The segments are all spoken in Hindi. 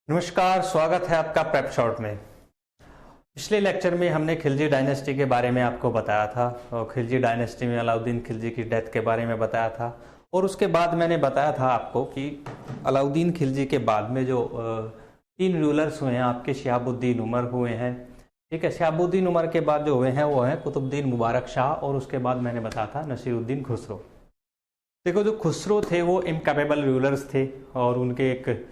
नमस्कार, स्वागत है आपका प्रेप शॉर्ट में। पिछले लेक्चर में हमने खिलजी डायनेस्टी के बारे में आपको बताया था और खिलजी डायनेस्टी में अलाउद्दीन खिलजी की डेथ के बारे में बताया था। और उसके बाद मैंने बताया था आपको कि अलाउद्दीन खिलजी के बाद में जो तीन रूलर्स हुए हैं आपके, शिहाबुद्दीन उमर हुए हैं, ठीक है। शिहाबुद्दीन उमर के बाद जो हुए हैं वो हैं कुतुबुद्दीन मुबारक शाह, और उसके बाद मैंने बताया था नसीरुद्दीन खुसरो। देखो, जो खुसरो थे वो इनकैपेबल रूलर्स थे और उनके एक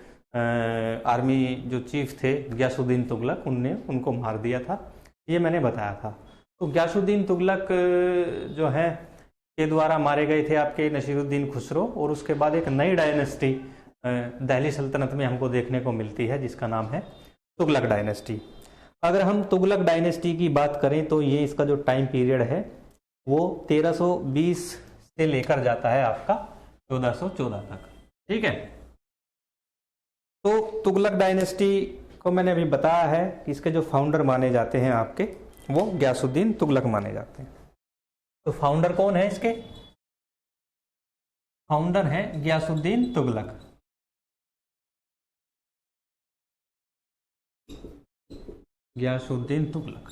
आर्मी जो चीफ थे गयासुद्दीन तुगलक, उनने उनको मार दिया था, ये मैंने बताया था। तो गयासुद्दीन तुगलक जो है के द्वारा मारे गए थे आपके नसीरुद्दीन खुसरो, और उसके बाद एक नई डायनेस्टी दिल्ली सल्तनत में हमको देखने को मिलती है जिसका नाम है तुगलक डायनेस्टी। अगर हम तुगलक डायनेस्टी की बात करें तो ये इसका जो टाइम पीरियड है वो 1320 से लेकर जाता है आपका 1414 तक, ठीक है। तो तुगलक डायनेस्टी को मैंने अभी बताया है कि इसके जो फाउंडर माने जाते हैं आपके, वो गयासुद्दीन तुगलक माने जाते हैं। तो फाउंडर कौन है इसके? फाउंडर है गयासुद्दीन तुगलक। गयासुद्दीन तुगलक,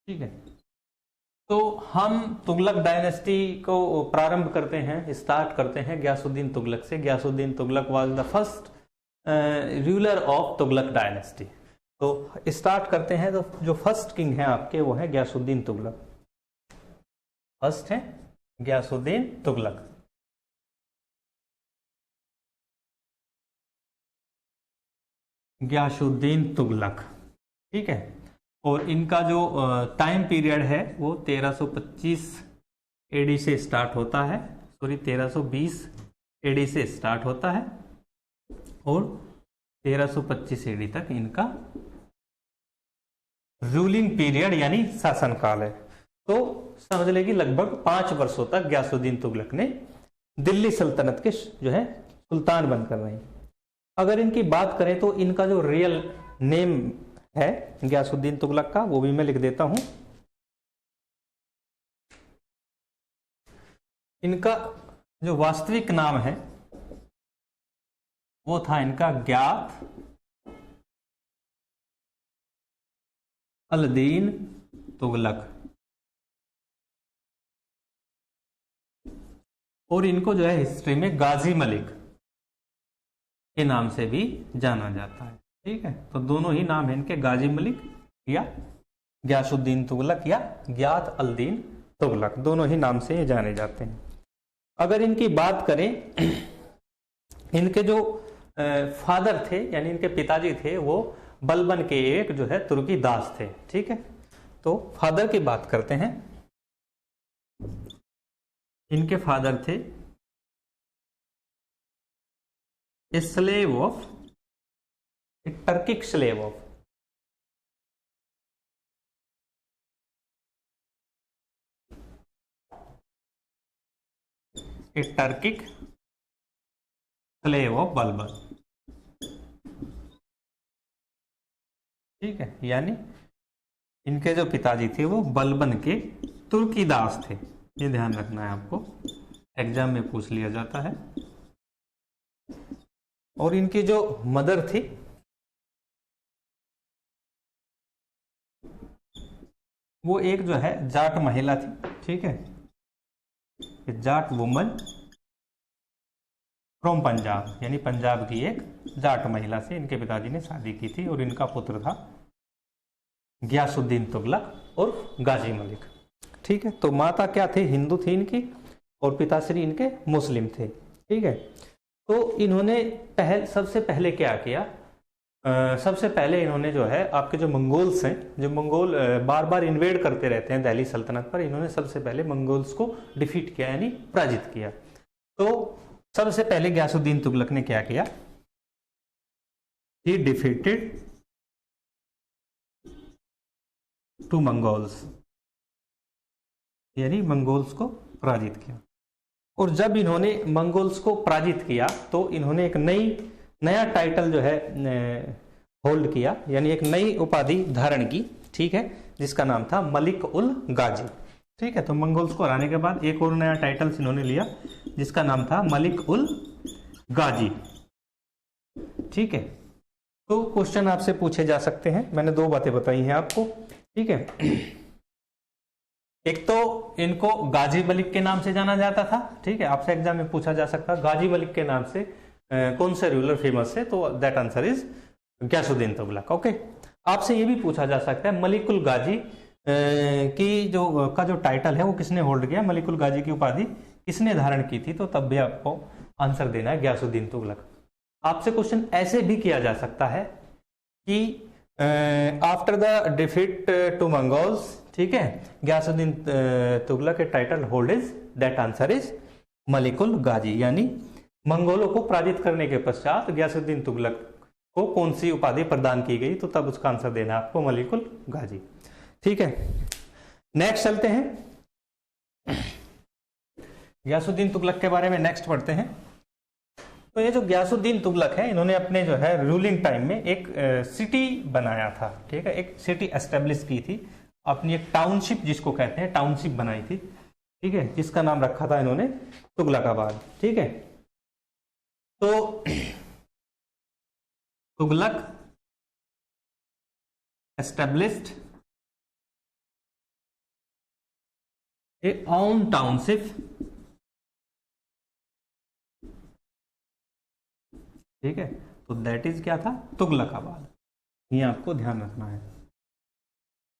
ठीक है। तो हम तुगलक डायनेस्टी को प्रारंभ करते हैं, स्टार्ट करते हैं गयासुद्दीन तुगलक से। Ghiyasuddin Tughlaq was the first ruler of Tughlaq dynasty. तो स्टार्ट करते हैं। तो जो फर्स्ट किंग है आपके वो है गयासुद्दीन तुगलक। फर्स्ट है गयासुद्दीन तुगलक। गयासुद्दीन तुगलक, ठीक है। और इनका जो टाइम पीरियड है वो 1325 एडी से स्टार्ट होता है, 1320 एडी से स्टार्ट होता है और 1325 एडी तक इनका रूलिंग पीरियड यानी शासनकाल है। तो समझ लें कि लगभग 5 वर्षों तक गयासुद्दीन तुगलक ने दिल्ली सल्तनत के जो है सुल्तान बनकर रहे। अगर इनकी बात करें तो इनका जो रियल नेम है गयासुद्दीन तुगलक का, वो भी मैं लिख देता हूं। इनका जो वास्तविक नाम है वो था इनका ग्यात अल-दीन तुगलक, और इनको जो है हिस्ट्री में गाजी मलिक के नाम से भी जाना जाता है, ठीक है। तो दोनों ही नाम है इनके, गाजी मलिक या गयासुद्दीन तुगलक या ग्यात अल-दीन तुगलक, दोनों ही नाम से ये जाने जाते हैं। अगर इनकी बात करें, इनके जो फादर थे यानी इनके पिताजी थे वो बलबन के एक जो है तुर्की दास थे, ठीक है। तो फादर की बात करते हैं। इनके फादर थे slave of, Turkic slave of, Turkic slave of Balban, ठीक है। यानी इनके जो पिताजी थे वो बलबन के तुर्की दास थे, ये ध्यान रखना है आपको, एग्जाम में पूछ लिया जाता है। और इनकी जो मदर थी वो एक जो है जाट महिला थी, ठीक है, जाट वुमन फ्रॉम पंजाब, यानी पंजाब की एक जाट महिला से इनके पिताजी ने शादी की थी, और इनका पुत्र था गयासुद्दीन तुगलक और गाजी मलिक, ठीक है। तो माता क्या थे? हिंदू थी इनकी, और पिताश्री इनके मुस्लिम थे, ठीक है। तो इन्होंने सबसे पहले क्या किया? सबसे पहले इन्होंने जो है आपके जो मंगोल्स हैं, जो मंगोल बार बार इन्वेड करते रहते हैं दिल्ली सल्तनत पर, इन्होंने सबसे पहले मंगोल्स को डिफीट किया यानी पराजित किया। तो सबसे पहले गयासुद्दीन तुगलक ने क्या किया? ही डिफीटेड टू मंगोल्स, यानी मंगोल्स को पराजित किया। और जब इन्होंने मंगोल्स को पराजित किया तो इन्होंने एक नया टाइटल जो है होल्ड किया, यानी एक नई उपाधि धारण की, ठीक है, जिसका नाम था मलिक उल गाजी, ठीक है। तो मंगोल्स को हराने के बाद एक और नया टाइटल इन्होंने लिया जिसका नाम था मलिक उल गाजी, ठीक है। तो क्वेश्चन आपसे पूछे जा सकते हैं, मैंने दो बातें बताई हैं आपको, ठीक है। एक तो इनको गाजी मलिक के नाम से जाना जाता था, ठीक है, आपसे एग्जाम में पूछा जा सकता है गाजी मलिक के नाम से कौन से रूलर फेमस है, तो that answer is Ghiyasuddin Tughlaq. Okay, आपसे ये भी पूछा जा सकता है मलिकुल गाजी की जो टाइटल है वो किसने होल्ड किया, मलिकुल गाजी की उपाधि किसने धारण की थी, तो तब भी आपको आंसर देना है गयासुद्दीन तुगलक। आपसे क्वेश्चन ऐसे भी किया जा सकता है कि after the defeat to Mongols, ठीक है, गयासुद्दीन तुगलक के title hold is, that answer is Malikul Ghazi, यानी मंगोलों को पराजित करने के पश्चात गयासुद्दीन तुगलक को कौन सी उपाधि प्रदान की गई, तो तब उसका आंसर देना आपको मलिकुल गाजी, ठीक है। नेक्स्ट चलते हैं, गयासुद्दीन तुगलक के बारे में नेक्स्ट पढ़ते हैं। तो ये जो गयासुद्दीन तुगलक है, इन्होंने अपने जो है रूलिंग टाइम में एक सिटी बनाया था, ठीक है, एक सिटी एस्टेब्लिश की थी, अपनी एक टाउनशिप जिसको कहते हैं टाउनशिप बनाई थी, ठीक है, जिसका नाम रखा था इन्होंने तुगलकाबाद, ठीक है। तो तुगलक एस्टेब्लिश्ड ए ओन टाउनशिप, ठीक है, तो दैट इज क्या था, तुगलकाबाद, ये आपको ध्यान रखना है।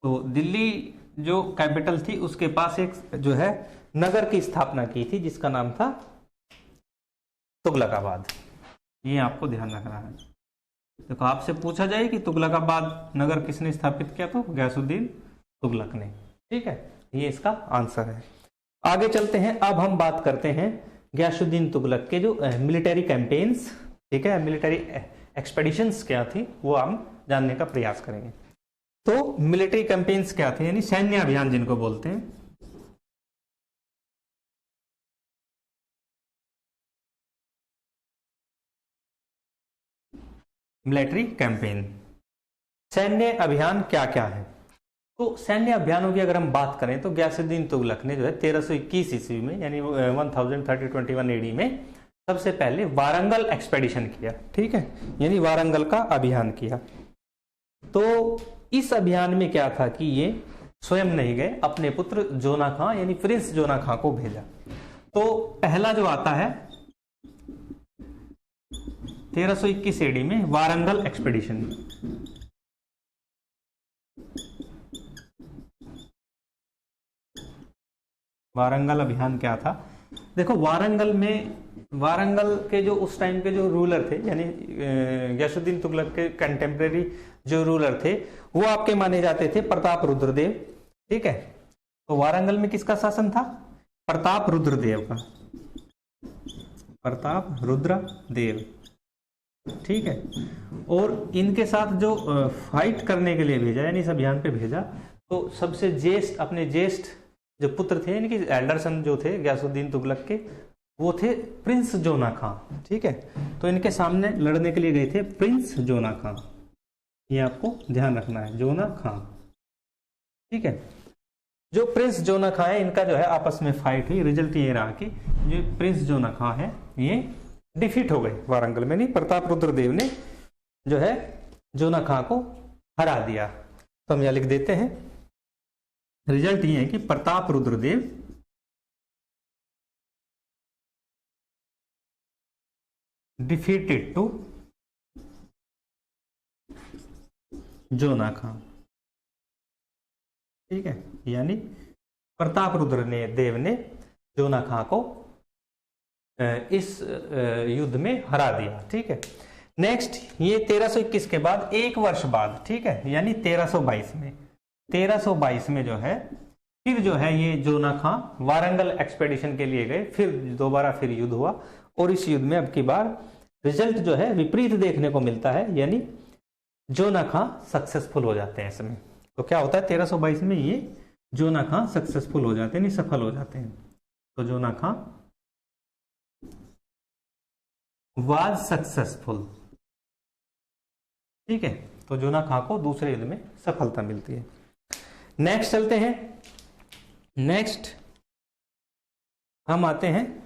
तो दिल्ली जो कैपिटल थी उसके पास एक जो है नगर की स्थापना की थी जिसका नाम था तुगलकाबाद, ये आपको ध्यान रखना है। देखो आपसे पूछा जाए कि तुगलकाबाद नगर किसने स्थापित किया, तो गयासुद्दीन तुगलक ने, ठीक है, ये इसका आंसर है। आगे चलते हैं, अब हम बात करते हैं गयासुद्दीन तुगलक के जो मिलिट्री कैंपेन्स, ठीक है, मिलिट्री एक्सपेडिशंस क्या थी वो हम जानने का प्रयास करेंगे। तो मिलिट्री कैंपेन्स क्या थे, यानी सैन्य अभियान जिनको बोलते हैं, मिलिट्री कैंपेन, सैन्य अभियान क्या क्या है। तो सैन्य अभियानों की अगर हम बात करें तो गयासुद्दीन तुगलक ने जो है 1321 ईस्वी में, यानी 1321 एडी में सबसे पहले वारंगल एक्सपेडिशन किया, ठीक है, यानी वारंगल का अभियान किया। तो इस अभियान में क्या था कि ये स्वयं नहीं गए, अपने पुत्र जोना खां यानी प्रिंस जोना खां को भेजा। तो पहला जो आता है 1321 एडी में वारंगल एक्सपेडिशन, वारंगल अभियान क्या था, देखो वारंगल के जो उस टाइम के जो रूलर थे, यानी गयासुद्दीन तुगलक के कंटेम्प्रेरी जो रूलर थे वो आपके माने जाते थे प्रताप रुद्रदेव, ठीक है। तो वारंगल में किसका शासन था, प्रताप रुद्रदेव का, प्रताप रुद्रदेव, ठीक है। और इनके साथ जो फाइट करने के लिए भेजा, यानी इस अभियान पे भेजा, तो सबसे ज्येष्ठ, अपने ज्येष्ठ जो पुत्र थे, यानी कि एल्डर सन जो थे गयासुद्दीन तुगलक के, वो थे प्रिंस जोना खां, ठीक है। तो इनके सामने लड़ने के लिए गए थे प्रिंस जोना खां, ये आपको ध्यान रखना है, जोना खां, ठीक है। जो प्रिंस जोना खां है, इनका जो है आपस में फाइट हुई, रिजल्ट ये रहा कि जो प्रिंस जोना खां है ये डिफीट हो गए वारंगल में, नहीं, प्रताप रुद्रदेव ने जो है जोना खां को हरा दिया। तो हम यहां लिख देते हैं, रिजल्ट ये है कि प्रताप रुद्रदेव डिफीटेड टू जोना खां, ठीक है, यानी प्रताप रुद्रदेव ने जोना खां को इस युद्ध में हरा दिया, ठीक है। नेक्स्ट, ये 1321 के बाद एक वर्ष बाद, ठीक है, यानी 1322 में जो है फिर जो है ये जोना खां वारंगल एक्सपेडिशन के लिए गए, फिर दोबारा फिर युद्ध हुआ, और इस युद्ध में अब की बार रिजल्ट जो है विपरीत देखने को मिलता है, यानी जोना खां सक्सेसफुल हो जाते हैं इसमें। तो क्या होता है 1322 में ये जोना खां सक्सेसफुल हो जाते हैं, नहीं सफल हो जाते हैं। तो जोना खां वाज सक्सेसफुल, ठीक है, तो जोना खां को दूसरे युद्ध में सफलता मिलती है। नेक्स्ट चलते हैं, नेक्स्ट हम आते हैं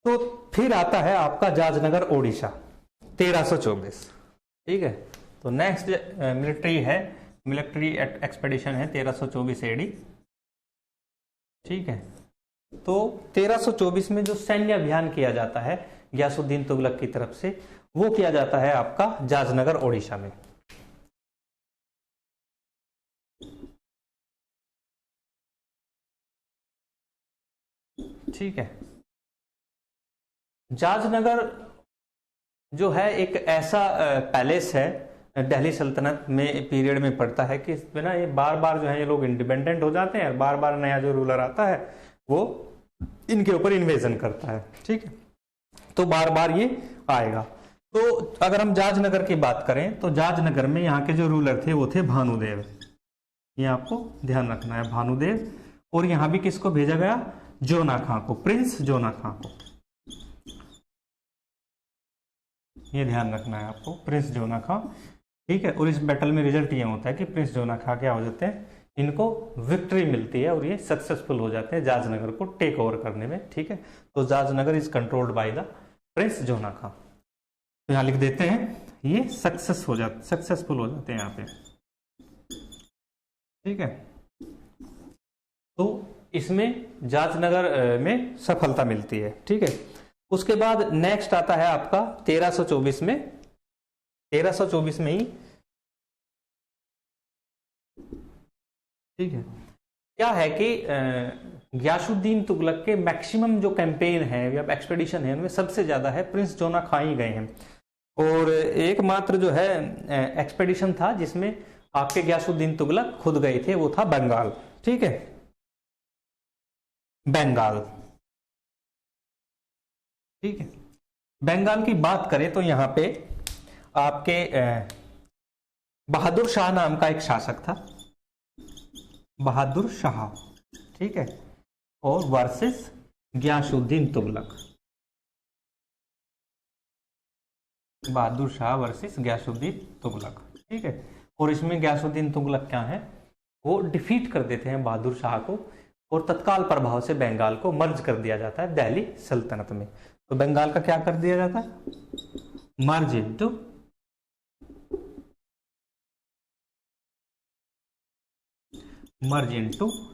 तो फिर आता है आपका जाजनगर ओडिशा 1324। ठीक है, तो नेक्स्ट मिलिट्री एक्सपेडिशन है 1324 एडी। ठीक है, तो 1324 में जो सैन्य अभियान किया जाता है गयासुद्दीन तुगलक की तरफ से, वो किया जाता है आपका जाजनगर ओडिशा में। ठीक है, जाजनगर जो है एक ऐसा पैलेस है दिल्ली सल्तनत में पीरियड में पड़ता है कि इसमें ना ये बार बार जो है ये लोग इंडिपेंडेंट हो जाते हैं और बार बार नया जो रूलर आता है वो इनके ऊपर इन्वेजन करता है। ठीक है, तो बार बार ये आएगा। तो अगर हम जाजनगर की बात करें तो जाजनगर में यहाँ के जो रूलर थे वो थे भानुदेव। ये आपको ध्यान रखना है, भानुदेव। और यहाँ भी किसको भेजा गया? जोना खां को, प्रिंस जोना खां को। ये ध्यान रखना है आपको, प्रिंस जोना खां। ठीक है, और इस बैटल में रिजल्ट ये होता है कि प्रिंस जोना खां क्या हो जाते हैं, इनको विक्ट्री मिलती है और ये सक्सेसफुल हो जाते हैं जाजनगर को टेक ओवर करने में। ठीक है, तो Jajnagar is controlled by the prince Jauna Khan. तो यहां लिख देते हैं ये सक्सेसफुल हो जाते हैं यहाँ पे। ठीक है, तो इसमें जाजनगर में सफलता मिलती है। ठीक है, उसके बाद नेक्स्ट आता है आपका 1324 में। 1324 में ही ठीक है, क्या है कि गयासुद्दीन तुगलक के मैक्सिमम जो कैंपेन है या एक्सपेडिशन है उनमें सबसे ज्यादा है प्रिंस जोना खां ही गए हैं। और एकमात्र जो है एक्सपेडिशन था जिसमें आपके गयासुद्दीन तुगलक खुद गए थे वो था बंगाल। ठीक है, बंगाल। ठीक है, बंगाल की बात करें तो यहाँ पे आपके बहादुर शाह नाम का एक शासक था, बहादुर शाह। ठीक है, और वर्सेस गयासुद्दीन तुगलक, बहादुर शाह वर्सेस गयासुद्दीन तुगलक। ठीक है, और इसमें गयासुद्दीन तुगलक क्या है, वो डिफीट कर देते हैं बहादुर शाह को और तत्काल प्रभाव से बंगाल को मर्ज कर दिया जाता है दिल्ली सल्तनत में। तो बंगाल का क्या कर दिया जाता है, मर्ज इनटू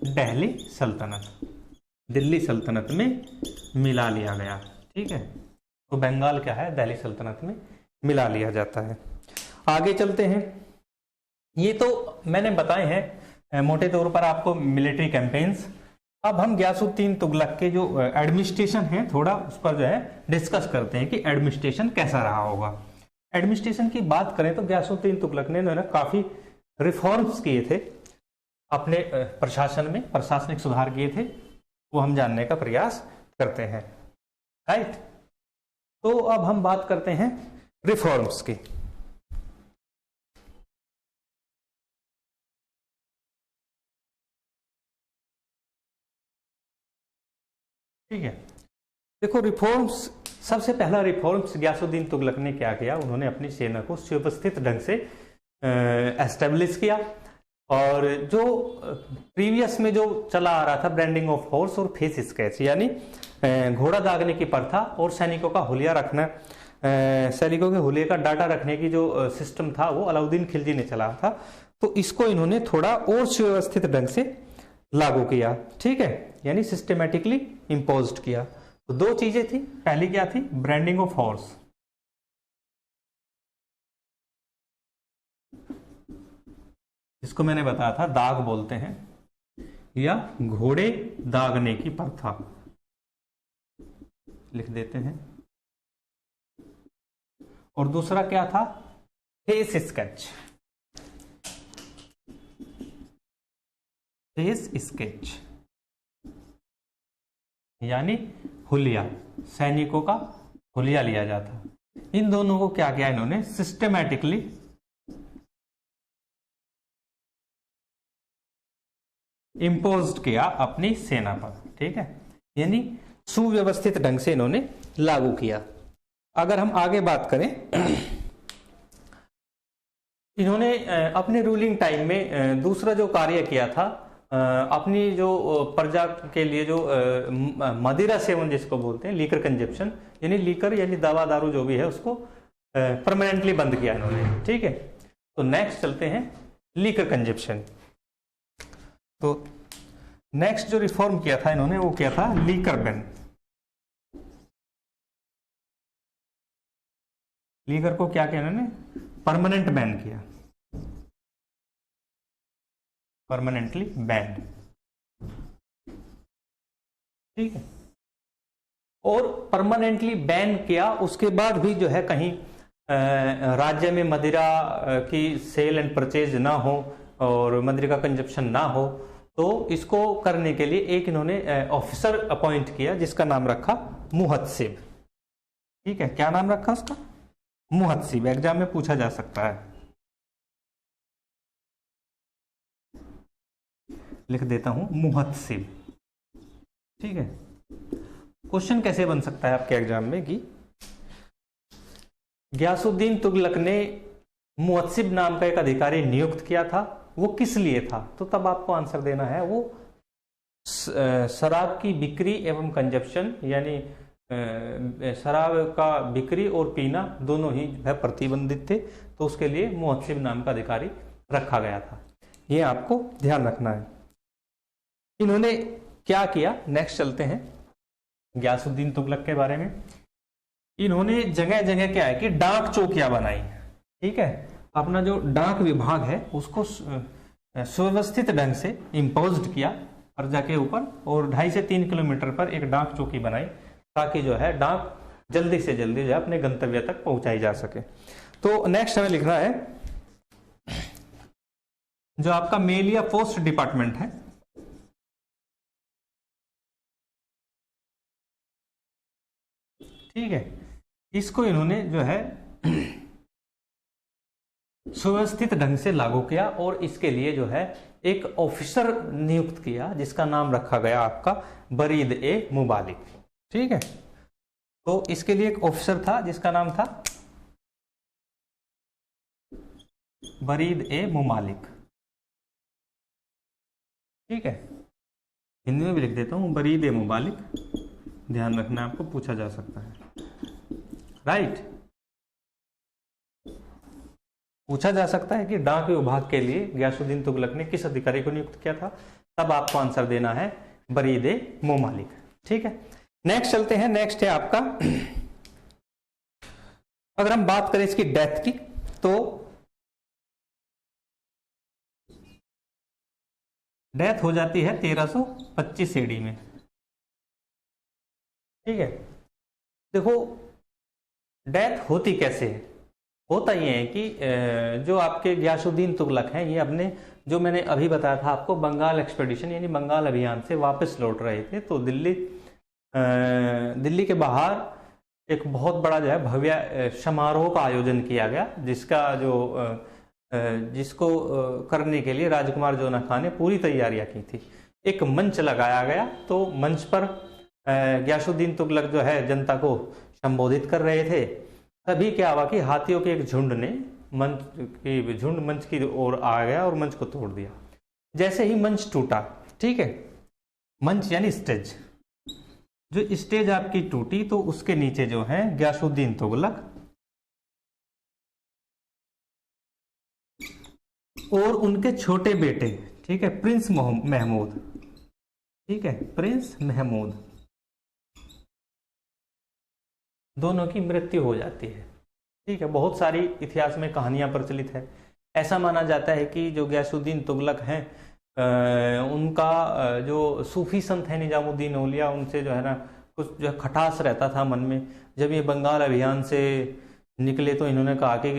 दिल्ली सल्तनत, दिल्ली सल्तनत में मिला लिया गया। ठीक है, तो बंगाल क्या है, दिल्ली सल्तनत में मिला लिया जाता है। आगे चलते हैं। ये तो मैंने बताए हैं मोटे तौर पर आपको मिलिट्री कैंपेन्स। अब हम गयासुद्दीन तुगलक के जो एडमिनिस्ट्रेशन है थोड़ा उस पर जो है डिस्कस करते हैं कि एडमिनिस्ट्रेशन कैसा रहा होगा। एडमिनिस्ट्रेशन की बात करें तो गयासुद्दीन तुगलक ने ना काफी रिफॉर्म्स किए थे अपने प्रशासन में, प्रशासनिक सुधार किए थे, वो हम जानने का प्रयास करते हैं। राइट, तो अब हम बात करते हैं रिफॉर्म्स की। ठीक है, देखो रिफॉर्म्स, सबसे पहला रिफॉर्म्स गयासुद्दीन तुगलक ने क्या किया, उन्होंने अपनी सेना को सुव्यवस्थित ढंग से एस्टेब्लिश किया। और जो प्रीवियस में जो चला आ रहा था ब्रांडिंग ऑफ हॉर्स और फेस स्केच, यानी घोड़ा दागने की प्रथा और सैनिकों का हुलिया रखना, सैनिकों के हुलिये का डाटा रखने की जो सिस्टम था वो अलाउद्दीन खिलजी ने चलाया था। तो इसको इन्होंने थोड़ा और सुव्यवस्थित ढंग से लागू किया। ठीक है, यानी सिस्टमेटिकली इम्पोज्ड किया। तो दो चीजें थी, पहली क्या थी, ब्रांडिंग ऑफ हॉर्स, इसको मैंने बताया था दाग बोलते हैं, या घोड़े दागने की प्रथा, लिख देते हैं। और दूसरा क्या था, फेस स्केच, फेस स्केच यानी हुलिया, सैनिकों का हुलिया लिया जाता। इन दोनों को क्या किया इन्होंने, सिस्टमैटिकली इम्पोज्ड किया अपनी सेना पर। ठीक है, यानी सुव्यवस्थित ढंग से इन्होंने लागू किया। अगर हम आगे बात करें, इन्होंने अपने रूलिंग टाइम में दूसरा जो कार्य किया था अपनी जो प्रजा के लिए जो मदिरा सेवन जिसको बोलते हैं, लीकर कंजप्शन, यानी लीकर यानी दवा दारू जो भी है उसको परमानेंटली बंद किया इन्होंने। ठीक है, तो नेक्स्ट चलते हैं लीकर कंजप्शन। तो नेक्स्ट जो रिफॉर्म किया था इन्होंने वो किया था लीकर बैन। लीकर को क्या किया इन्होंने? परमानेंट बैन किया, परमानेंटली बैंड। ठीक है, और परमानेंटली बैन किया। उसके बाद भी जो है कहीं राज्य में मदिरा की सेल एंड परचेज ना हो और मदिरा का कंजप्शन ना हो, तो इसको करने के लिए एक इन्होंने ऑफिसर अपॉइंट किया जिसका नाम रखा मुहत्सिब। ठीक है, क्या नाम रखा उसका? मुहत्सिब। एग्जाम में पूछा जा सकता है, लिख देता हूं मुहत्सिब। ठीक है, क्वेश्चन कैसे बन सकता है आपके एग्जाम में कि गियासुद्दीन तुगलक ने मुहत्सिब नाम का एक अधिकारी नियुक्त किया था, वो किस लिए था? तो तब आपको आंसर देना है वो शराब की बिक्री एवं कंजप्शन, यानी शराब का बिक्री और पीना दोनों ही है प्रतिबंधित थे, तो उसके लिए मुहत्सिब नाम का अधिकारी रखा गया था। ये आपको ध्यान रखना है। इन्होंने क्या किया, नेक्स्ट चलते हैं गियासुद्दीन तुगलक के बारे में। इन्होंने जगह जगह क्या है कि डाक चौकियां बनाई। ठीक है, अपना जो डाक विभाग है उसको सुव्यवस्थित ढंग से इम्पोज्ड किया प्रजा के ऊपर, और 2.5 से 3 किलोमीटर पर एक डाक चौकी बनाई ताकि जो है डाक जल्दी से जल्दी जो है अपने गंतव्य तक पहुंचाई जा सके। तो नेक्स्ट हमें लिखना है जो आपका मेल या पोस्ट डिपार्टमेंट है, ठीक है, इसको इन्होंने जो है सुव्यवस्थित ढंग से लागू किया और इसके लिए जो है एक ऑफिसर नियुक्त किया जिसका नाम रखा गया आपका बरीद ए मुबालिक। ठीक है, तो इसके लिए एक ऑफिसर था जिसका नाम था बरीद ए मुबालिक। ठीक है, हिंदी में भी लिख देता हूं बरीद ए मुबालिक, ध्यान रखना आपको पूछा जा सकता है। राइट, पूछा जा सकता है कि डाक विभाग के लिए गियासुद्दीन तुगलक ने किस अधिकारी को नियुक्त किया था, तब आपको आंसर देना है बरीद ए मुबालिक। ठीक है, नेक्स्ट चलते हैं। नेक्स्ट है आपका, अगर हम बात करें इसकी डेथ की, तो डेथ हो जाती है 1325 AD में। ठीक है, देखो डेथ होती कैसे है? होता ये है कि जो आपके गियासुद्दीन तुगलक हैं, ये अपने जो मैंने अभी बताया था आपको बंगाल एक्सपेडिशन यानी बंगाल अभियान से वापस लौट रहे थे, तो दिल्ली के बाहर एक बहुत बड़ा जो है भव्य समारोह का आयोजन किया गया, जिसको करने के लिए राजकुमार जोना खान ने पूरी तैयारियां की थी। एक मंच लगाया गया, तो मंच पर गियासुद्दीन तुगलक जो है जनता को संबोधित कर रहे थे। तभी क्या हुआ कि हाथियों के एक झुंड ने मंच की ओर आ गया और मंच को तोड़ दिया। जैसे ही मंच टूटा, ठीक है, मंच यानी स्टेज, जो स्टेज आपकी टूटी, तो उसके नीचे जो है गियासुद्दीन तुगलक और उनके छोटे बेटे, ठीक है, प्रिंस महमूद, ठीक है, प्रिंस महमूद, दोनों की मृत्यु हो जाती है। ठीक है, बहुत सारी इतिहास में कहानियां प्रचलित है। ऐसा माना जाता है कि जो गियासुद्दीन तुगलक हैं, उनका जो सूफी संत है निजामुद्दीन औलिया, उनसे जो है ना कुछ जो खटास रहता था मन में। जब ये बंगाल अभियान से निकले तो इन्होंने कहा कि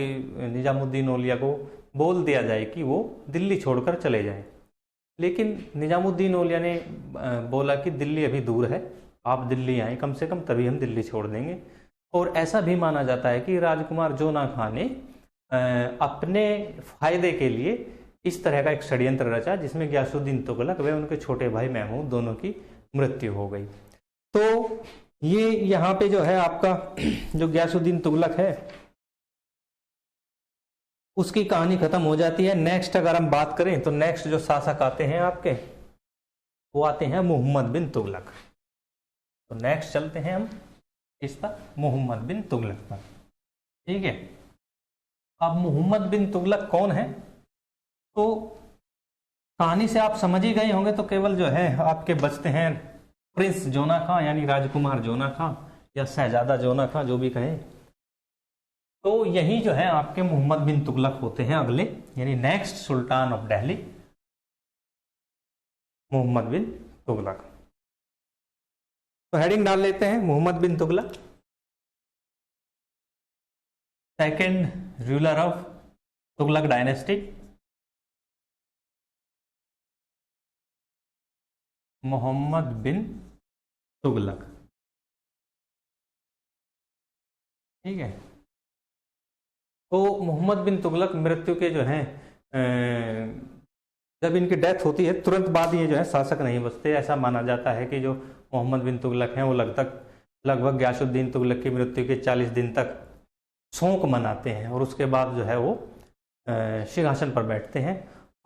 निजामुद्दीन औलिया को बोल दिया जाए कि वो दिल्ली छोड़कर चले जाएं। लेकिन निजामुद्दीन औलिया ने बोला कि दिल्ली अभी दूर है, आप दिल्ली आए कम से कम, तभी हम दिल्ली छोड़ देंगे। और ऐसा भी माना जाता है कि राजकुमार जोना खान ने अपने फायदे के लिए इस तरह का एक षड्यंत्र रचा जिसमें गियासुद्दीन तुगलक व उनके छोटे भाई महमूद दोनों की मृत्यु हो गई। तो ये यहाँ पे जो है आपका जो गियासुद्दीन तुगलक है उसकी कहानी खत्म हो जाती है। नेक्स्ट अगर हम बात करें तो नेक्स्ट जो शासक आते हैं आपके, वो आते हैं मोहम्मद बिन तुगलक। तो नेक्स्ट चलते हैं हम इस पर, मोहम्मद बिन तुगलक पर। ठीक है, अब मोहम्मद बिन तुगलक कौन है? तो कहानी से आप समझ ही गए होंगे, तो केवल जो है आपके बचते हैं प्रिंस जोना खां, यानी राजकुमार जोना खां या शहजादा जोना खां, जो भी कहें। तो यही जो है आपके मोहम्मद बिन तुगलक होते हैं अगले, यानी next sultan of Delhi, Mohammad bin Tughlaq. तो हेडिंग डाल लेते हैं, Mohammad bin Tughlaq second ruler of Tughlaq dynasty, Mohammad bin Tughlaq. ठीक है, तो मोहम्मद बिन तुगलक मृत्यु के जो हैं जब इनकी डेथ होती है तुरंत बाद ये जो है शासक नहीं बचते। ऐसा माना जाता है कि जो मोहम्मद बिन तुगलक हैं वो लगभग गयासुद्दीन तुगलक की मृत्यु के 40 दिन तक शोक मनाते हैं और उसके बाद जो है वो सिंहासन पर बैठते हैं।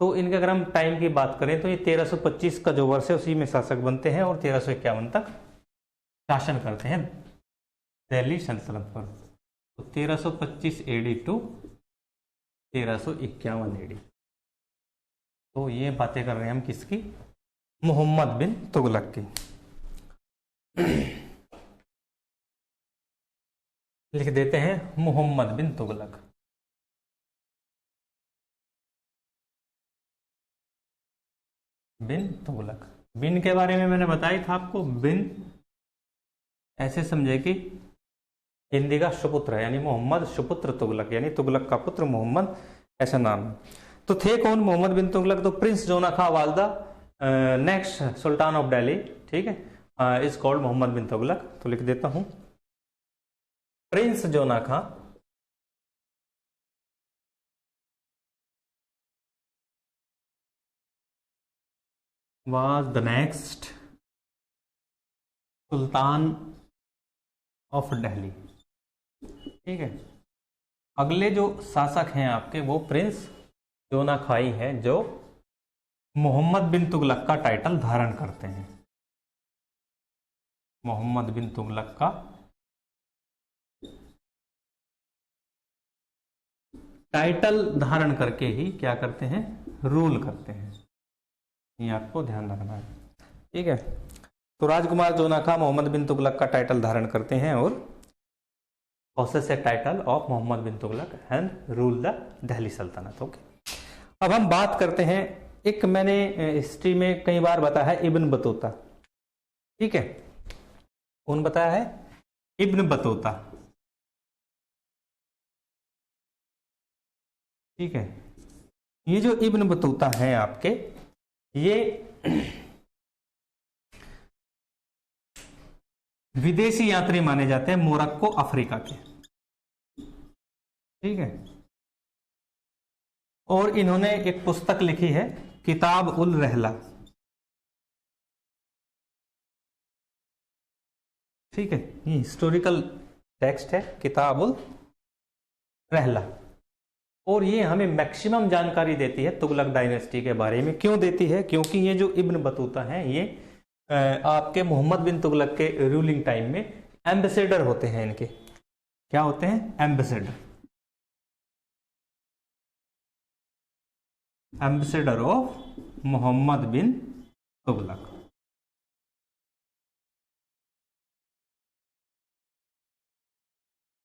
तो इनके अगर हम टाइम की बात करें तो ये 1325 का जो वर्ष है उसी में शासक बनते हैं और 1351 तक शासन करते हैं दिल्ली सल्तनत पर। तो 1325 एडी टू 1351 एडी। तो ये बातें कर रहे हैं हम किसकी? मोहम्मद बिन तुगलक की। लिख देते हैं मोहम्मद बिन तुगलक। बिन तुगलक, बिन के बारे में मैंने बताया था आपको। बिन ऐसे समझे कि हिंदी का सुपुत्र है, यानी मोहम्मद सुपुत्र तुगलक, यानी तुगलक का पुत्र मोहम्मद, ऐसा नाम है। तो थे कौन मोहम्मद बिन तुगलक? तो prince Jauna Khan was the next sultan of Delhi. ठीक है, इज कॉल्ड मोहम्मद बिन तुगलक। तो लिख देता हूं, prince Jauna Khan was the next sultan of Delhi. ठीक है, अगले जो शासक हैं आपके वो प्रिंस जोना खाई हैं, जो मोहम्मद बिन तुगलक का टाइटल धारण करते हैं। मोहम्मद बिन तुगलक का टाइटल धारण करके ही क्या करते हैं? रूल करते हैं। ये आपको ध्यान रखना है। ठीक है, तो राजकुमार जोना खां मोहम्मद बिन तुगलक का टाइटल धारण करते हैं और possess a title of Mohammad bin Tughlaq and rule the Delhi sultanate. Okay, अब हम बात करते हैं, एक मैंने हिस्ट्री में कई बार बताया है इब्न बतूता। ठीक है, कौन बताया है? Ibn Battuta. ठीक है, ये जो इब्न बतूता है आपके, ये विदेशी यात्री माने जाते हैं मोरक्को अफ्रीका के। ठीक है, और इन्होंने एक पुस्तक लिखी है किताब उल रहला। ठीक है, ये हिस्टोरिकल टेक्स्ट है किताब उल रहला, और ये हमें मैक्सिमम जानकारी देती है तुगलक डायनेस्टी के बारे में। क्यों देती है? क्योंकि ये जो इब्न बतूता है ये आपके मोहम्मद बिन तुगलक के रूलिंग टाइम में एम्बेसडर होते हैं। इनके क्या होते हैं? Ambassador, ambassador of Mohammad bin Tughlaq.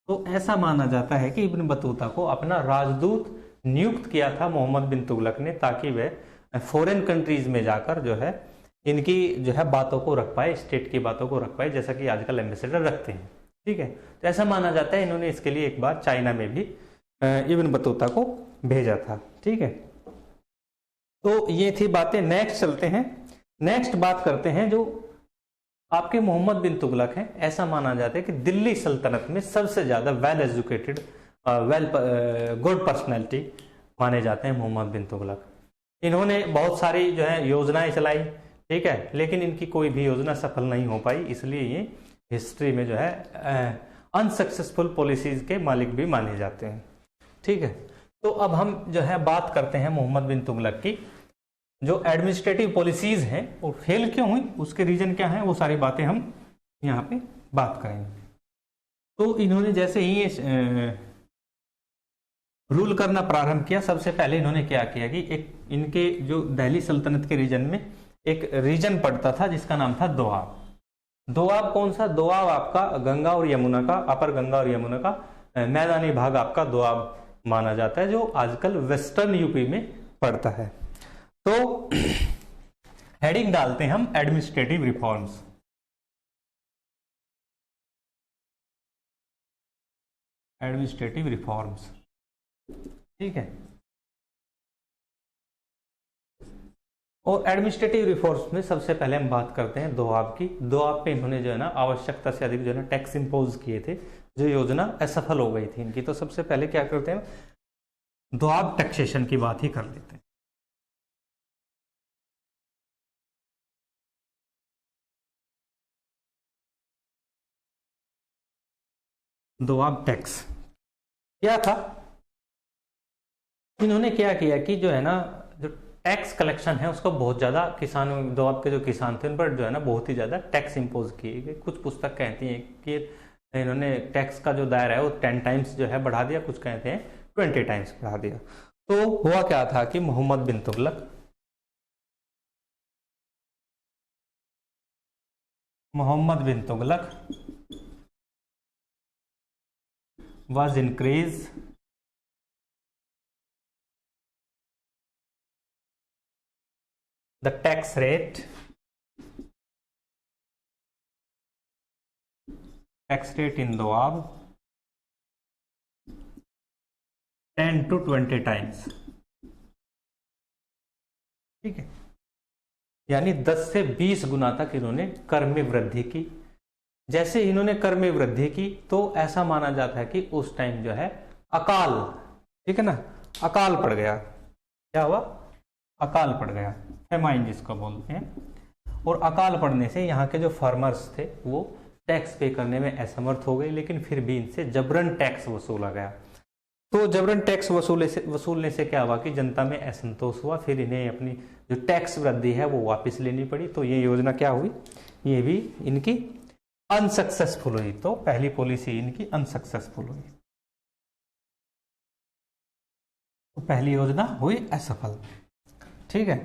तो ऐसा माना जाता है कि इब्न बतूता को अपना राजदूत नियुक्त किया था मोहम्मद बिन तुगलक ने, ताकि वह फॉरेन कंट्रीज में जाकर जो है इनकी जो है बातों को रख पाए, स्टेट की बातों को रख पाए, जैसा कि आजकल एम्बेसडर रखते हैं। ठीक है, तो ऐसा माना जाता है इन्होंने इसके लिए एक बार चाइना में भी इब्न बतूता को भेजा था। ठीक है, तो ये थी बातें। नेक्स्ट चलते हैं, नेक्स्ट बात करते हैं जो आपके मोहम्मद बिन तुगलक हैं। ऐसा माना जाता है कि दिल्ली सल्तनत में सबसे ज्यादा वेल एजुकेटेड गुड पर्सनैलिटी माने जाते हैं मोहम्मद बिन तुगलक। इन्होंने बहुत सारी जो है योजनाएं चलाई। ठीक है, लेकिन इनकी कोई भी योजना सफल नहीं हो पाई, इसलिए ये हिस्ट्री में जो है अनसक्सेसफुल पॉलिसीज के मालिक भी माने जाते हैं। ठीक है, तो अब हम जो है बात करते हैं मोहम्मद बिन तुगलक की जो एडमिनिस्ट्रेटिव पॉलिसीज हैं वो फेल क्यों हुई, उसके रीजन क्या है, वो सारी बातें हम यहाँ पे बात करेंगे। तो इन्होंने जैसे ही रूल करना प्रारंभ किया, सबसे पहले इन्होंने क्या किया कि एक इनके जो दिल्ली सल्तनत के रीजन में एक रीजन पड़ता था जिसका नाम था दोआब। दोआब कौन सा, दोआब आपका गंगा और यमुना का, अपर गंगा और यमुना का मैदानी भाग आपका दोआब माना जाता है, जो आजकल वेस्टर्न यूपी में पड़ता है। तो हेडिंग डालते हैं हम एडमिनिस्ट्रेटिव रिफॉर्म्स। एडमिनिस्ट्रेटिव रिफॉर्म्स, ठीक है। और एडमिनिस्ट्रेटिव रिफॉर्म्स में सबसे पहले हम बात करते हैं दोआब की। दोआब पे इन्होंने जो है ना आवश्यकता से अधिक जो है ना टैक्स इंपोज किए थे, जो योजना असफल हो गई थी इनकी। तो सबसे पहले क्या करते हैं, दोआब टैक्सेशन की बात ही कर लेते हैं। दोआब टैक्स क्या था, इन्होंने क्या किया कि जो है ना जो टैक्स कलेक्शन है उसको बहुत ज्यादा किसानों, दोआब के जो किसान थे उन पर जो है ना बहुत ही ज्यादा टैक्स इंपोज किए गए। कुछ पुस्तक कहती हैं कि इन्होंने टैक्स का जो दायरा है वो 10 टाइम्स जो है बढ़ा दिया, कुछ कहते हैं 20 टाइम्स बढ़ा दिया। तो हुआ क्या था कि Mohammad bin Tughlaq was increase the tax rate in Doab 10 to 20 times, ठीक है। यानी 10 से 20 गुना तक इन्होंने कर में वृद्धि की। जैसे इन्होंने कर में वृद्धि की तो ऐसा माना जाता है कि उस टाइम जो है अकाल, ठीक है ना, अकाल पड़ गया। क्या हुआ, अकाल पड़ गया, फेमाइन जिसको बोलते हैं। और अकाल पड़ने से यहाँ के जो फार्मर्स थे वो टैक्स पे करने में असमर्थ हो गए, लेकिन फिर भी इनसे जबरन टैक्स वसूला गया। तो जबरन टैक्स वसूलने से क्या हुआ कि जनता में असंतोष हुआ, फिर इन्हें अपनी जो टैक्स वृद्धि है वो वापस लेनी पड़ी। तो ये योजना क्या हुई, ये भी इनकी अनसक्सेसफुल हुई। तो पहली पॉलिसी इनकी अनसक्सेसफुल हुई, तो पहली योजना हुई असफल, ठीक है।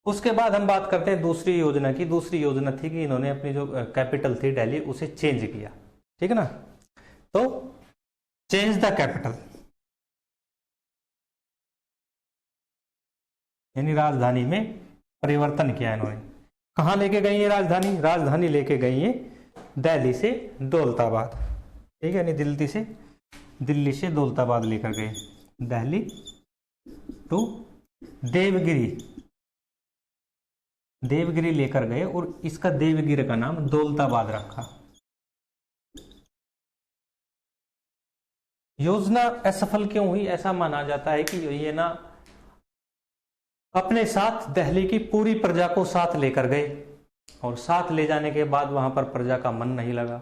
उसके बाद हम बात करते हैं दूसरी योजना की। दूसरी योजना थी कि इन्होंने अपनी जो कैपिटल थी दिल्ली उसे चेंज किया, ठीक है ना। तो चेंज द कैपिटल, यानी राजधानी में परिवर्तन किया इन्होंने। कहां लेके गई ये राजधानी, राजधानी लेके गई है दिल्ली से दौलताबाद, ठीक है। यानी दिल्ली से दौलताबाद लेकर गए, दिल्ली टू देवगिरी लेकर गए, और इसका देवगिरी का नाम दौलताबाद रखा। योजना असफल क्यों हुई, ऐसा माना जाता है कि ये ना अपने साथ दिल्ली की पूरी प्रजा को साथ लेकर गए, और साथ ले जाने के बाद वहां पर प्रजा का मन नहीं लगा।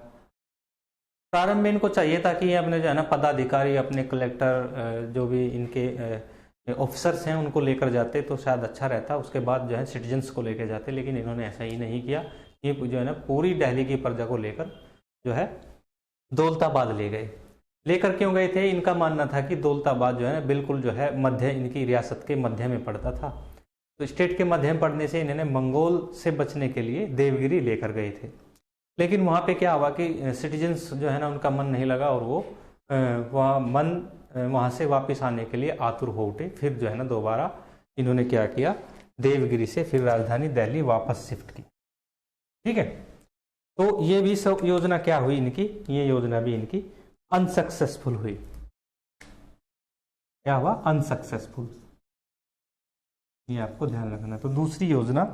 प्रारंभ में इनको चाहिए था कि ये अपने जो है ना पदाधिकारी, अपने कलेक्टर, जो भी इनके ऑफिसर्स हैं उनको लेकर जाते तो शायद अच्छा रहता, उसके बाद जो है सिटीजन्स को लेकर जाते, लेकिन इन्होंने ऐसा ही नहीं किया। ये जो है ना पूरी दिल्ली की प्रजा को लेकर जो है दौलताबाद ले गए। लेकर क्यों गए थे, इनका मानना था कि दौलताबाद जो है ना बिल्कुल जो है मध्य, इनकी रियासत के मध्य में पड़ता था। तो स्टेट के मध्य में पड़ने से इन्होंने मंगोल से बचने के लिए देवगिरी लेकर गए थे। लेकिन वहाँ पे क्या हुआ कि सिटीजन्स जो है ना उनका मन नहीं लगा, और वो वहाँ से वापस आने के लिए आतुर हो उठे। फिर जो है ना दोबारा इन्होंने क्या किया, देवगिरी से फिर राजधानी दिल्ली वापस शिफ्ट की, ठीक है। तो ये भी सब योजना क्या हुई इनकी, ये योजना भी इनकी अनसक्सेसफुल हुई। क्या हुआ, अनसक्सेसफुल, ये आपको ध्यान रखना। तो दूसरी योजना,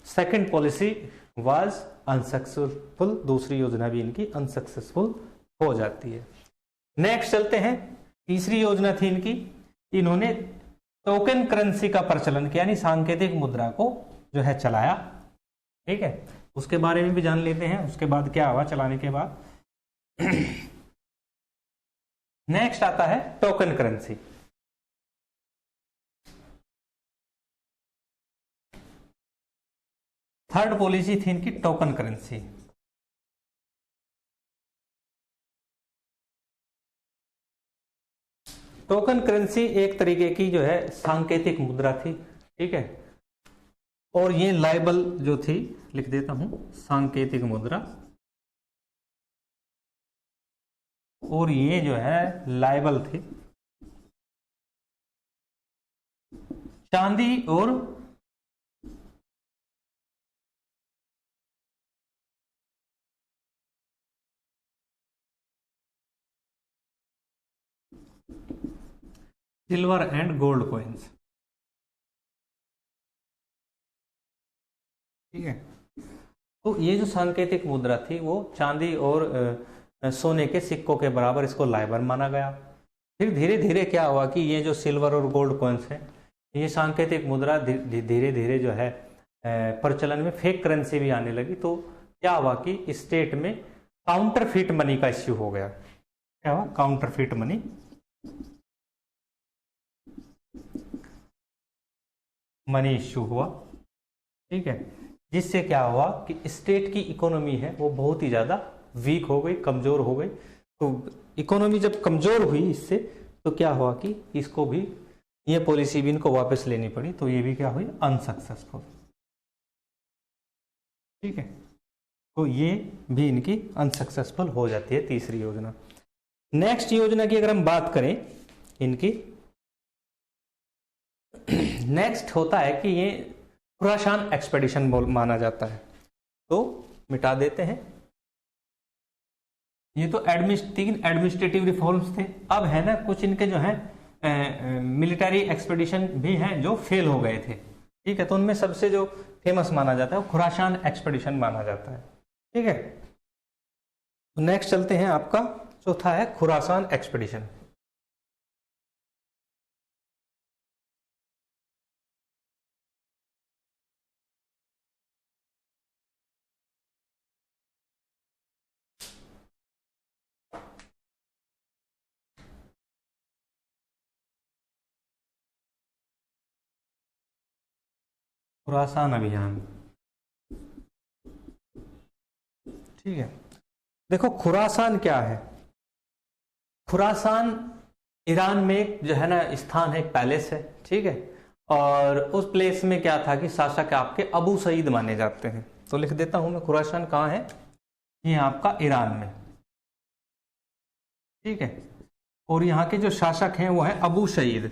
सेकंड पॉलिसी वाज अनसक्सेसफुल, दूसरी योजना भी इनकी अनसक्सेसफुल हो जाती है। नेक्स्ट चलते हैं, तीसरी योजना थी इनकी, इन्होंने टोकन करेंसी का प्रचलन किया, यानी सांकेतिक मुद्रा को जो है चलाया, ठीक है। उसके बारे में भी जान लेते हैं, उसके बाद क्या हुआ चलाने के बाद। नेक्स्ट आता है टोकन करेंसी। थर्ड पॉलिसी थी इनकी टोकन करेंसी। टोकन करेंसी एक तरीके की जो है सांकेतिक मुद्रा थी, ठीक है। और ये लाइबल जो थी, लिख देता हूं, सांकेतिक मुद्रा, और ये जो है लाइबल थी। चांदी और सिल्वर एंड गोल्ड कॉइन्स, ठीक है। तो ये जो सांकेतिक मुद्रा थी वो चांदी और सोने के सिक्कों के बराबर, इसको लाइबर माना गया। फिर धीरे धीरे क्या हुआ कि ये जो सिल्वर और गोल्ड कॉइन्स है, ये सांकेतिक मुद्रा धीरे धीरे जो है प्रचलन में फेक करेंसी भी आने लगी। तो क्या हुआ कि स्टेट में काउंटरफिट मनी का इश्यू हो गया। क्या हुआ? काउंटरफिट मनी, मनी इश्यू हुआ, ठीक है। जिससे क्या हुआ कि स्टेट की इकोनॉमी है वो बहुत ही ज्यादा वीक हो गई, कमजोर हो गई। तो इकोनॉमी जब कमजोर हुई इससे, तो क्या हुआ कि इसको भी, ये पॉलिसी भी इनको वापस लेनी पड़ी। तो ये भी क्या हुई? अनसक्सेसफुल, ठीक है। तो ये भी इनकी अनसक्सेसफुल हो जाती है तीसरी योजना। नेक्स्ट योजना की अगर हम बात करें इनकी, नेक्स्ट होता है कि ये खुरासान एक्सपेडिशन माना जाता है। तो मिटा देते हैं। ये तो तीन एडमिनिस्ट्रेटिव रिफॉर्म्स थे। अब है ना कुछ इनके जो है मिलिट्री एक्सपेडिशन भी हैं जो फेल हो गए थे, ठीक है। तो उनमें सबसे जो फेमस माना जाता है वो खुरासान एक्सपेडिशन माना जाता है, ठीक है। तो नेक्स्ट चलते हैं, आपका चौथा है खुरासान एक्सपेडिशन। खुरासान अभियान, ठीक है। देखो खुरासान क्या है? खुरासान ईरान में जो है ना स्थान है, एक पैलेस है, ठीक है। और उस प्लेस में क्या था कि शासक आपके अबू सईद माने जाते हैं। तो लिख देता हूं मैं, खुरासान कहाँ है? ये आपका ईरान में, ठीक है। और यहाँ के जो शासक हैं वो है अबू सईद।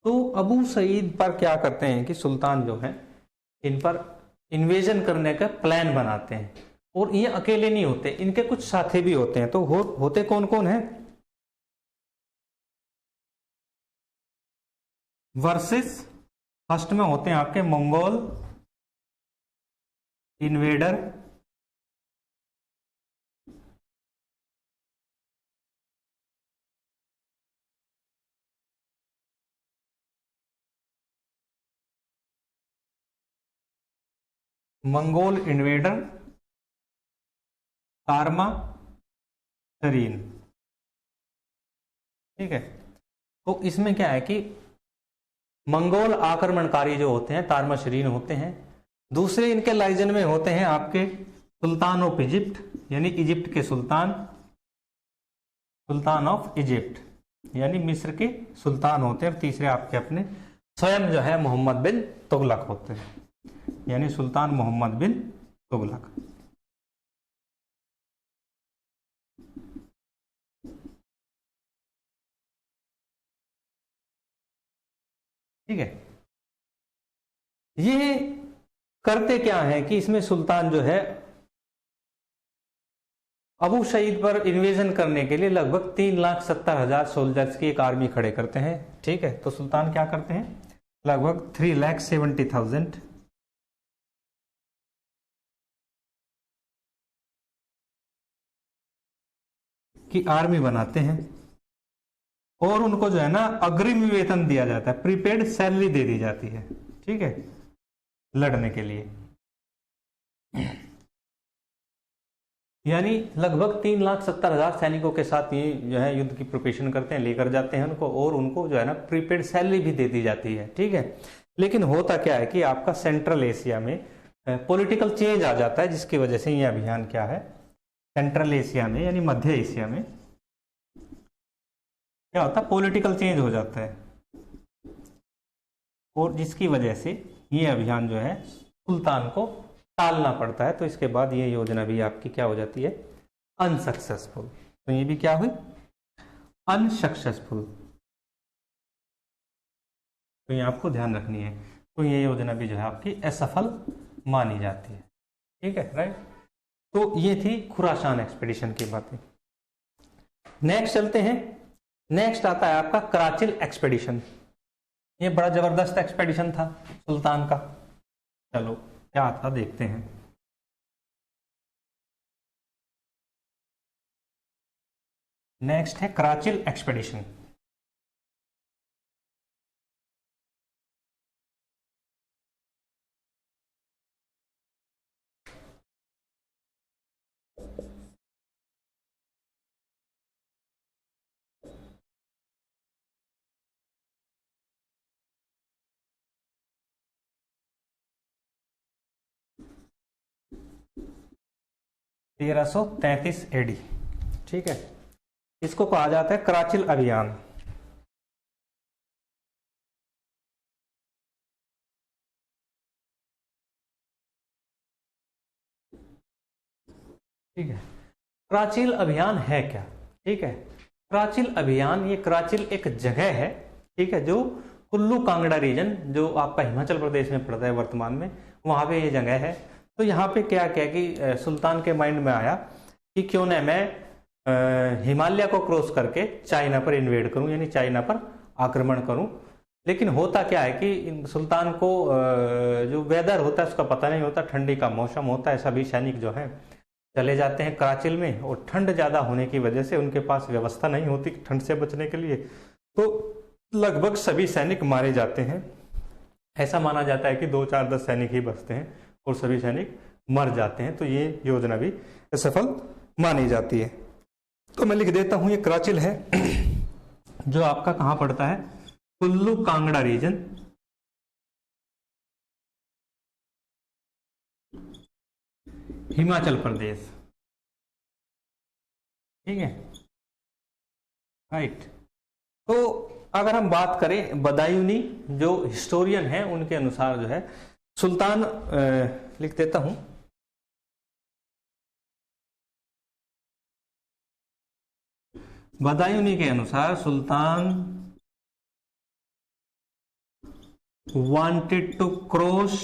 तो अबू सईद पर क्या करते हैं कि सुल्तान जो है इन पर इन्वेजन करने का प्लान बनाते हैं। और ये अकेले नहीं होते, इनके कुछ साथी भी होते हैं। तो होते कौन कौन है? वर्सेस फर्स्ट में होते हैं आपके Mongol invader, Mongol invader तारमा Shareen, ठीक है। तो इसमें क्या है कि मंगोल आक्रमणकारी जो होते हैं तारमाशरीन होते हैं। दूसरे इनके लाइजन में होते हैं आपके सुल्तान ऑफ इजिप्ट, यानी इजिप्ट के सुल्तान, सुल्तान ऑफ इजिप्ट यानी मिस्र के सुल्तान होते हैं। और तीसरे आपके अपने स्वयं जो है मोहम्मद बिन तुगलक होते हैं, यानी सुल्तान मोहम्मद बिन तुगलक। ठीक है। ये करते क्या है कि इसमें सुल्तान जो है अबू सईद पर इन्वेजन करने के लिए लगभग 3,70,000 सोल्जर्स की एक आर्मी खड़े करते हैं, ठीक है। तो सुल्तान क्या करते हैं, लगभग 3,70,000 की आर्मी बनाते हैं। और उनको जो है ना अग्रिम वेतन दिया जाता है, प्रीपेड सैलरी दे दी जाती है, ठीक है, लड़ने के लिए। यानी लगभग 3,70,000 सैनिकों के साथ ये जो है युद्ध की प्रिपरेशन करते हैं, लेकर जाते हैं उनको, और उनको जो है ना प्रीपेड सैलरी भी दे दी जाती है, ठीक है। लेकिन होता क्या है कि आपका सेंट्रल एशिया में पॉलिटिकल चेंज आ जाता है, जिसकी वजह से ये अभियान क्या है, सेंट्रल एशिया में यानी मध्य एशिया में क्या होता है, पॉलिटिकल चेंज हो जाता है, और जिसकी वजह से ये अभियान जो है सुल्तान को टालना पड़ता है। तो इसके बाद ये योजना भी आपकी क्या हो जाती है, अनसक्सेसफुल। तो ये भी क्या हुई, अनसक्सेसफुल। तो ये आपको ध्यान रखनी है। तो ये योजना भी जो है आपकी असफल मानी जाती है, ठीक है, राइट। तो ये थी खुरासान एक्सपेडिशन की बातें। नेक्स्ट चलते हैं। नेक्स्ट आता है आपका कराचिल एक्सपेडिशन। ये बड़ा जबरदस्त एक्सपेडिशन था सुल्तान का। चलो क्या था देखते हैं। नेक्स्ट है कराचिल एक्सपेडिशन। (1333 AD), ठीक है। इसको कहा जाता है कराचिल अभियान। ठीक है, कराचिल अभियान है क्या, ठीक है। कराचिल अभियान, ये कराचिल एक जगह है, ठीक है, जो कुल्लू कांगड़ा रीजन, जो आपका हिमाचल प्रदेश में पड़ता है वर्तमान में, वहां पे ये जगह है। तो यहाँ पे क्या क्या कि सुल्तान के माइंड में आया कि क्यों न मैं हिमालय को क्रॉस करके चाइना पर इन्वेड करूं, यानी चाइना पर आक्रमण करूं। लेकिन होता क्या है कि सुल्तान को जो वेदर होता है उसका पता नहीं होता, ठंडी का मौसम होता है, सभी सैनिक जो है चले जाते हैं कराचिल में, और ठंड ज़्यादा होने की वजह से उनके पास व्यवस्था नहीं होती ठंड से बचने के लिए, तो लगभग सभी सैनिक मारे जाते हैं। ऐसा माना जाता है कि 2-4-10 सैनिक ही बचते हैं और सभी सैनिक मर जाते हैं। तो ये योजना भी असफल मानी जाती है। तो मैं लिख देता हूं, ये कराचिल है जो आपका कहां पड़ता है, कुल्लू कांगड़ा रीजन, हिमाचल प्रदेश, ठीक है, राइट। तो अगर हम बात करें बदायूनी जो हिस्टोरियन है उनके अनुसार जो है सुल्तान, लिख देता हूं, बदायूनी के अनुसार sultan wanted to cross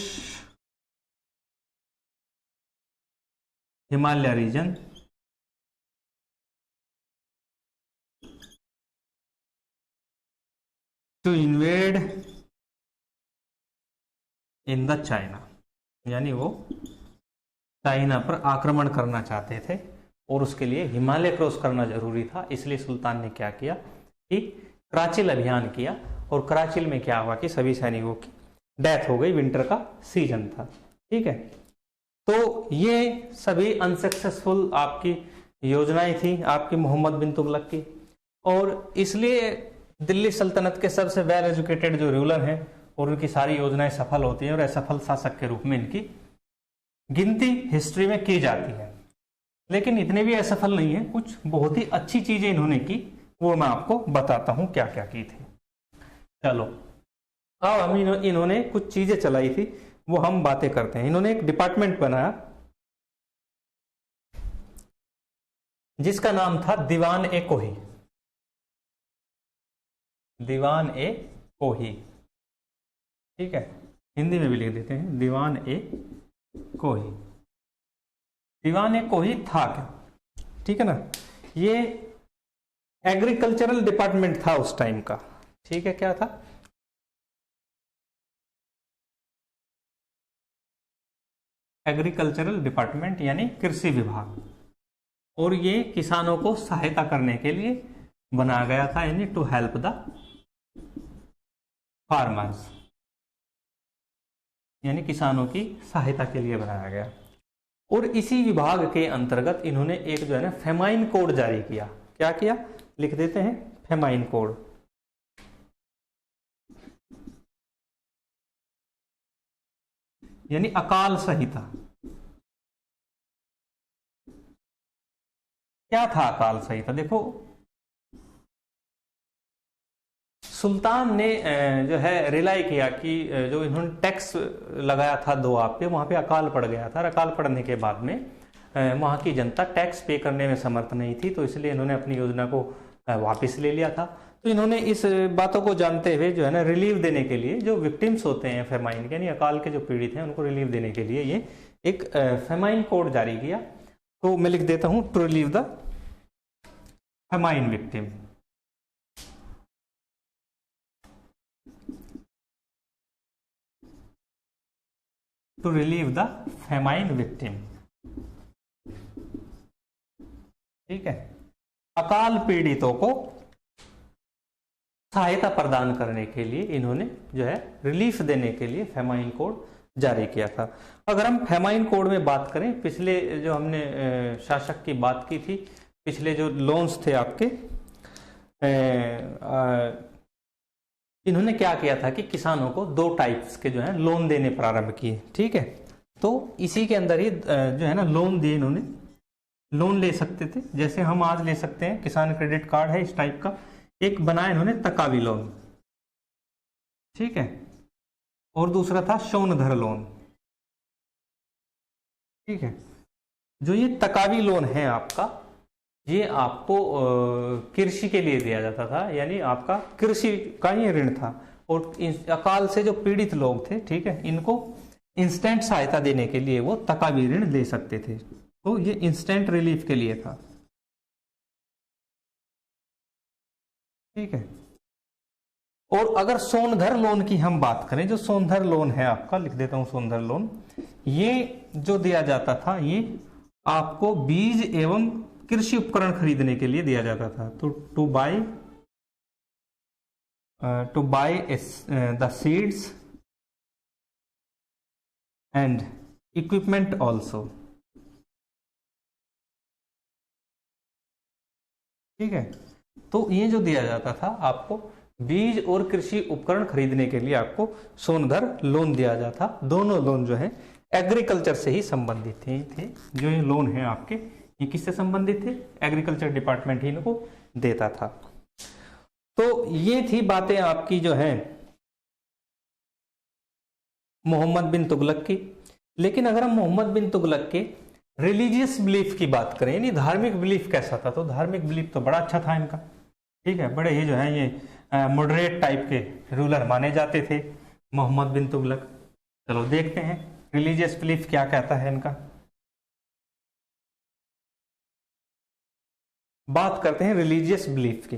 Himalaya region to invade in the China, यानी वो चाइना पर आक्रमण करना चाहते थे और उसके लिए हिमालय क्रॉस करना जरूरी था। इसलिए सुल्तान ने क्या किया कि कराचिल अभियान किया, और कराचिल में क्या हुआ कि सभी सैनिकों की डेथ हो गई, विंटर का सीजन था, ठीक है। तो ये सभी अनसक्सेसफुल आपकी योजनाएं थी आपकी मोहम्मद बिन तुगलक की, और इसलिए दिल्ली सल्तनत के सबसे वेल एजुकेटेड जो रूलर हैं और उनकी सारी योजनाएं सफल होती हैं, और असफल शासक के रूप में इनकी गिनती हिस्ट्री में की जाती है। लेकिन इतने भी असफल नहीं है, कुछ बहुत ही अच्छी चीजें इन्होंने की, वो मैं आपको बताता हूं क्या क्या की थी। चलो अब हम इन्होंने कुछ चीजें चलाई थी वो हम बातें करते हैं। इन्होंने एक डिपार्टमेंट बनाया जिसका नाम था दीवान ए कोही, दीवान ए कोही, ठीक है, हिंदी में भी लिख देते हैं दीवान ए कोही। दीवान ए कोही था क्या, ठीक है ना, ये एग्रीकल्चरल डिपार्टमेंट था उस टाइम का, ठीक है। क्या था, एग्रीकल्चरल डिपार्टमेंट यानी कृषि विभाग, और ये किसानों को सहायता करने के लिए बनाया गया था, यानी टू हेल्प द फार्मर्स, यानी किसानों की सहायता के लिए बनाया गया। और इसी विभाग के अंतर्गत इन्होंने एक जो है ना फेमाइन कोड जारी किया। क्या किया, लिख देते हैं, फेमाइन कोड। यानी अकाल संहिता। क्या था अकाल संहिता? देखो, सुल्तान ने जो है रिलाई किया कि जो इन्होंने टैक्स लगाया था दोआब पे, वहां पे अकाल पड़ गया था। और अकाल पड़ने के बाद में वहां की जनता टैक्स पे करने में समर्थ नहीं थी, तो इसलिए इन्होंने अपनी योजना को वापस ले लिया था। तो इन्होंने इस बातों को जानते हुए जो है ना रिलीफ देने के लिए, जो विक्टिम्स होते हैं फेमाइन के, यानी अकाल के जो पीड़ित हैं, उनको रिलीफ देने के लिए ये एक फेमाइन कोड जारी किया। तो मैं लिख देता हूं, to relieve the famine victim. To relieve the famine victim. ठीक है, अकाल पीड़ितों को सहायता प्रदान करने के लिए इन्होंने जो है रिलीफ देने के लिए फेमाइन कोड जारी किया था। अगर हम फेमाइन कोड में बात करें, पिछले जो हमने शासक की बात की थी, पिछले जो लोन्स थे आपके, इन्होंने क्या किया था कि किसानों को 2 टाइप्स के जो है लोन देने प्रारंभ किए। ठीक है, तो इसी के अंदर ही जो है ना लोन दिए इन्होंने। लोन ले सकते थे, जैसे हम आज ले सकते हैं, किसान क्रेडिट कार्ड है इस टाइप का। एक बनाया इन्होंने तकावी लोन, ठीक है, और दूसरा था शोनधर लोन। ठीक है, जो ये तकावी लोन है आपका, ये आपको कृषि के लिए दिया जाता था, यानी आपका कृषि का ही ऋण था। और अकाल से जो पीड़ित लोग थे, ठीक है, इनको इंस्टेंट सहायता देने के लिए वो तकावी ऋण ले सकते थे। तो ये इंस्टेंट रिलीफ के लिए था। ठीक है, और अगर सोनधर लोन की हम बात करें, जो सोनधर लोन है आपका, लिख देता हूं सोनधर लोन, ये जो दिया जाता था, ये आपको बीज एवं कृषि उपकरण खरीदने के लिए दिया जाता था। तो to buy the seeds and equipment also. ठीक है, तो ये जो दिया जाता था आपको, बीज और कृषि उपकरण खरीदने के लिए आपको सोनधर लोन दिया जाता। दोनों लोन जो है एग्रीकल्चर से ही संबंधित थे। जो ये लोन है आपके, ये किससे संबंधित थे? एग्रीकल्चर डिपार्टमेंट ही इनको देता था। तो ये थी बातें आपकी जो है मोहम्मद बिन तुगलक की। लेकिन अगर हम मोहम्मद बिन तुगलक के रिलीजियस बिलीफ की बात करें, यानी धार्मिक बिलीफ कैसा था, तो धार्मिक बिलीफ तो बड़ा अच्छा था इनका। ठीक है, बड़े ही जो है ये मॉडरेट टाइप के रूलर माने जाते थे मोहम्मद बिन तुगलक। चलो देखते हैं रिलीजियस बिलीफ क्या कहता है इनका। बात करते हैं रिलीजियस बिलीफ की।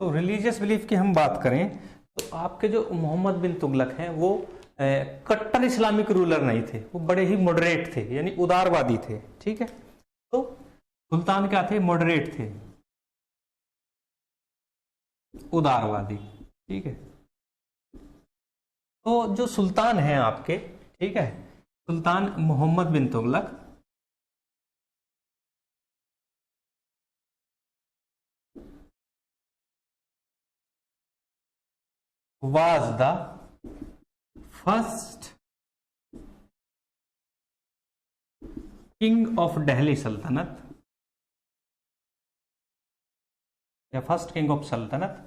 तो रिलीजियस बिलीफ की हम बात करें, तो आपके जो मोहम्मद बिन तुगलक हैं, वो कट्टर इस्लामिक रूलर नहीं थे, वो बड़े ही मॉडरेट थे, यानी उदारवादी थे। ठीक है, तो सुल्तान क्या थे? मॉडरेट थे, उदारवादी। ठीक है, तो जो सुल्तान हैं आपके, ठीक है, sultan Mohammad bin Tughlaq was the first king of Delhi Sultanate, या फर्स्ट किंग ऑफ सल्तनत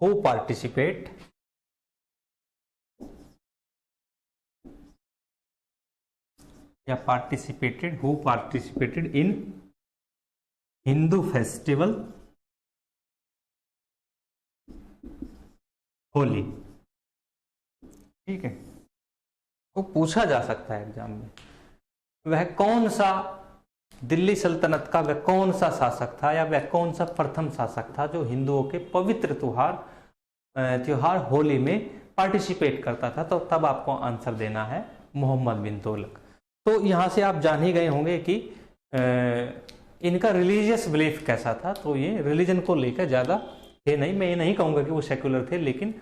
who participated in Hindu festival Holi. ठीक है, तो पूछा जा सकता है एग्जाम में, वह कौन सा दिल्ली सल्तनत का वह कौन सा शासक था, या वह कौन सा प्रथम शासक था जो हिंदुओं के पवित्र त्योहार होली में पार्टिसिपेट करता था? तो तब आपको आंसर देना है मोहम्मद बिन तुगलक। तो यहाँ से आप जान ही गए होंगे कि इनका रिलीजियस बिलीफ कैसा था। तो ये रिलीजन को लेकर ज़्यादा थे नहीं, मैं ये नहीं कहूँगा कि वो सेक्युलर थे, लेकिन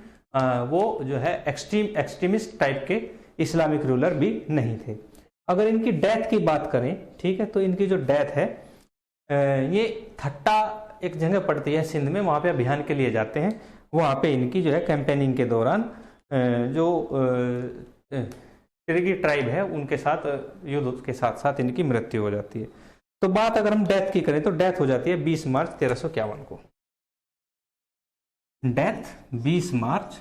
वो जो है एक्सट्रीमिस्ट टाइप के इस्लामिक रूलर भी नहीं थे। अगर इनकी डेथ की बात करें, ठीक है, तो इनकी जो डेथ है, ये थट्टा एक जगह पड़ती है सिंध में, वहाँ पे अभियान के लिए जाते हैं। वहाँ पे इनकी जो है कैंपेनिंग के दौरान जो तिरगी ट्राइब है उनके साथ युद्ध के साथ साथ इनकी मृत्यु हो जाती है। तो बात अगर हम डेथ की करें तो डेथ हो जाती है 20 मार्च 1351 को। डेथ 20 मार्च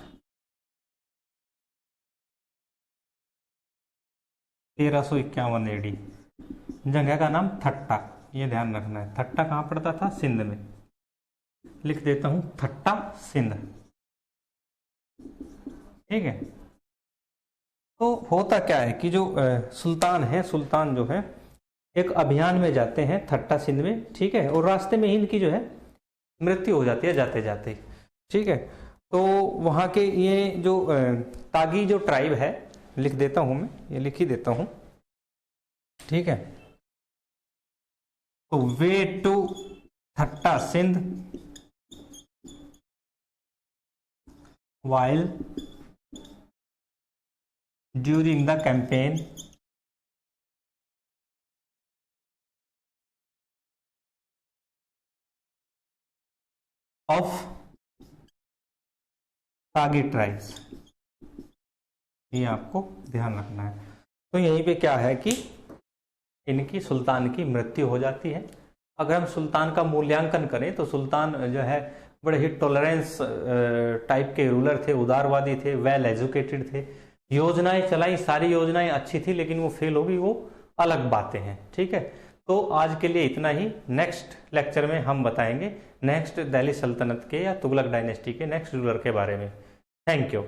1351 एडी। जगह का नाम थट्टा, ये ध्यान रखना है। थट्टा कहाँ पड़ता था? सिंध में। लिख देता हूं थट्टा सिंध, ठीक है। तो होता क्या है कि जो सुल्तान है, सुल्तान जो है एक अभियान में जाते हैं थट्टा सिंध में, ठीक है, और रास्ते में ही इनकी जो है मृत्यु हो जाती है जाते जाते, ठीक है। तो वहाँ के ये जो तागी जो ट्राइब है, लिख देता हूं मैं, ये लिख ही देता हूं, ठीक है। तो way to Thatta Sindh while during the campaign of Taghi tribes, ये आपको ध्यान रखना है। तो यहीं पे क्या है कि इनकी सुल्तान की मृत्यु हो जाती है। अगर हम सुल्तान का मूल्यांकन करें तो सुल्तान जो है बड़े ही टॉलरेंस टाइप के रूलर थे, उदारवादी थे, वेल एजुकेटेड थे, योजनाएं चलाई, सारी योजनाएं अच्छी थी, लेकिन वो फेल हो गई, वो अलग बातें हैं, ठीक है। तो आज के लिए इतना ही। नेक्स्ट लेक्चर में हम बताएंगे नेक्स्ट दिल्ली सल्तनत के या तुगलक डायनेस्टी के नेक्स्ट रूलर के बारे में। Thank you.